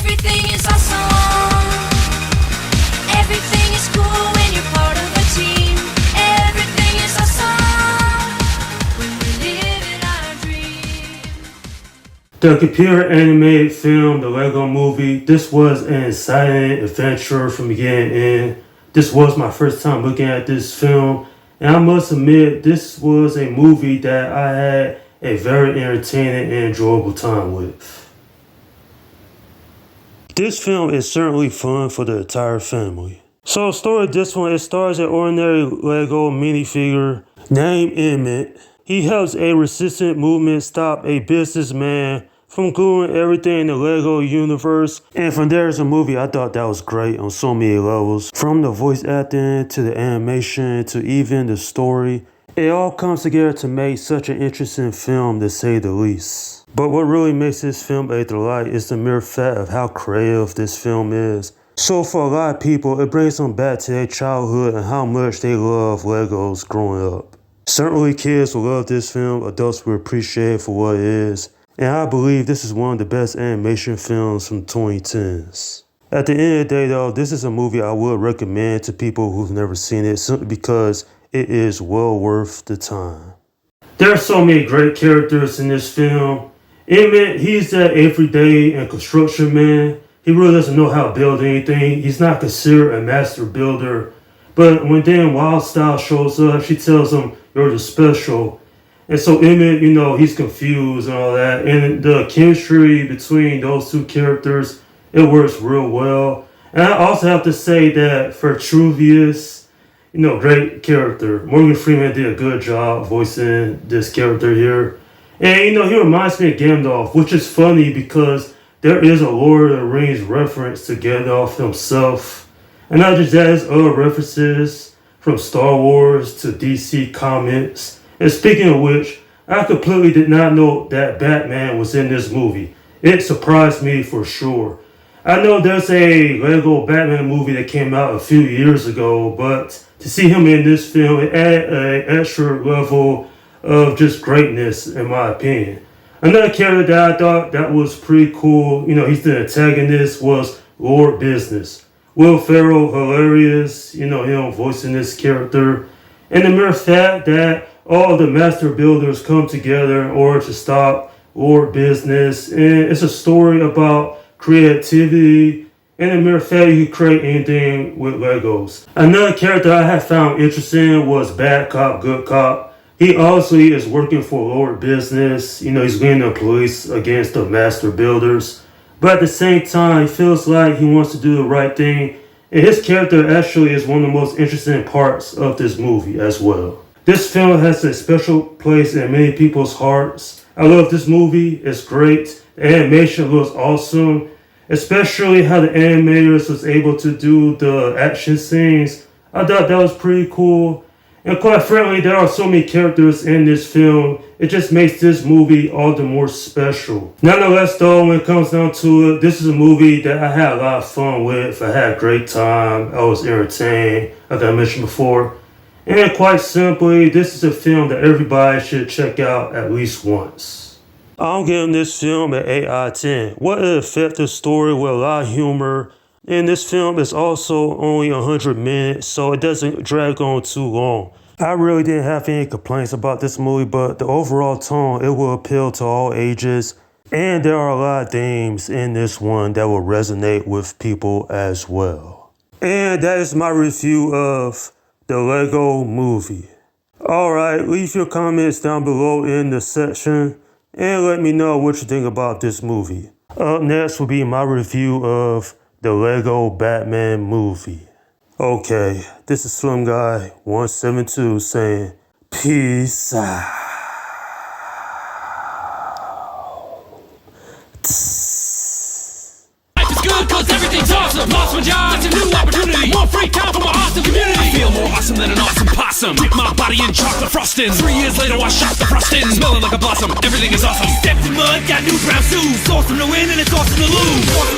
Everything is awesome. Everything is cool when you're part of a team. Everything is awesome when we're living our dream. The computer animated film, The Lego Movie, this was an exciting adventure from beginning to end. This was my first time looking at this film, and I must admit, this was a movie that I had a very entertaining and enjoyable time with. This film is certainly fun for the entire family. So, story of this one, it stars an ordinary Lego minifigure named Emmett. He helps a resistant movement stop a businessman from gluing everything in the Lego universe. And from there as a movie, I thought that was great on so many levels. From the voice acting to the animation to even the story. It all comes together to make such an interesting film, to say the least. But what really makes this film a delight is the mere fact of how creative this film is. So for a lot of people, it brings them back to their childhood and how much they love Legos growing up. Certainly kids will love this film, adults will appreciate it for what it is. And I believe this is one of the best animation films from 2010s. At the end of the day though, this is a movie I would recommend to people who've never seen it simply because it is well worth the time. There are so many great characters in this film. Emmett, he's that everyday and construction man. He really doesn't know how to build anything. He's not considered a master builder. But when Dan Wildstyle shows up, she tells him, "You're the special." And so Emmett, he's confused and all that. And the chemistry between those two characters, it works real well. And I also have to say that for Vitruvius, great character. Morgan Freeman did a good job voicing this character here. And, he reminds me of Gandalf, which is funny because there is a Lord of the Rings reference to Gandalf himself. And not just that, there's other references from Star Wars to DC Comics. And speaking of which, I completely did not know that Batman was in this movie. It surprised me for sure. I know there's a Lego Batman movie that came out a few years ago, but to see him in this film, it added an extra level of just greatness, in my opinion. Another character that I thought that was pretty cool, he's the antagonist, was Lord Business. Will Ferrell, hilarious, him voicing this character. And the mere fact that all the master builders come together in order to stop Lord Business. And it's a story about creativity. And the mere fact you can create anything with Legos. Another character I have found interesting was Bad Cop, Good Cop. He obviously is working for Lord Business. He's leading the police against the master builders. But at the same time, he feels like he wants to do the right thing. And his character actually is one of the most interesting parts of this movie as well. This film has a special place in many people's hearts. I love this movie. It's great. The animation looks awesome. Especially how the animators was able to do the action scenes. I thought that was pretty cool. And quite frankly, there are so many characters in this film. It just makes this movie all the more special. Nonetheless though, when it comes down to it, this is a movie that I had a lot of fun with. I had a great time. I was entertained, like I mentioned before. And quite simply, this is a film that everybody should check out at least once. I'm giving this film an 8 out of 10. What an effective story with a lot of humor. And this film is also only 100 minutes, so it doesn't drag on too long. I really didn't have any complaints about this movie, but the overall tone, it will appeal to all ages. And there are a lot of themes in this one that will resonate with people as well. And that is my review of The Lego Movie. Alright, leave your comments down below in the section and let me know what you think about this movie. Up next will be my review of The Lego Batman Movie. Okay, this is Slim Guy 172 saying peace out. Life is good cause everything's awesome. Lost my job, it's a new opportunity. More free time for my awesome community. I feel more awesome than an awesome possum. Dip my body in chocolate frosting. 3 years later I shot the frosting. Smelling like a blossom, everything is awesome. Stepped in mud, got new brown shoes. Awesome to win and it's awesome to lose. Awesome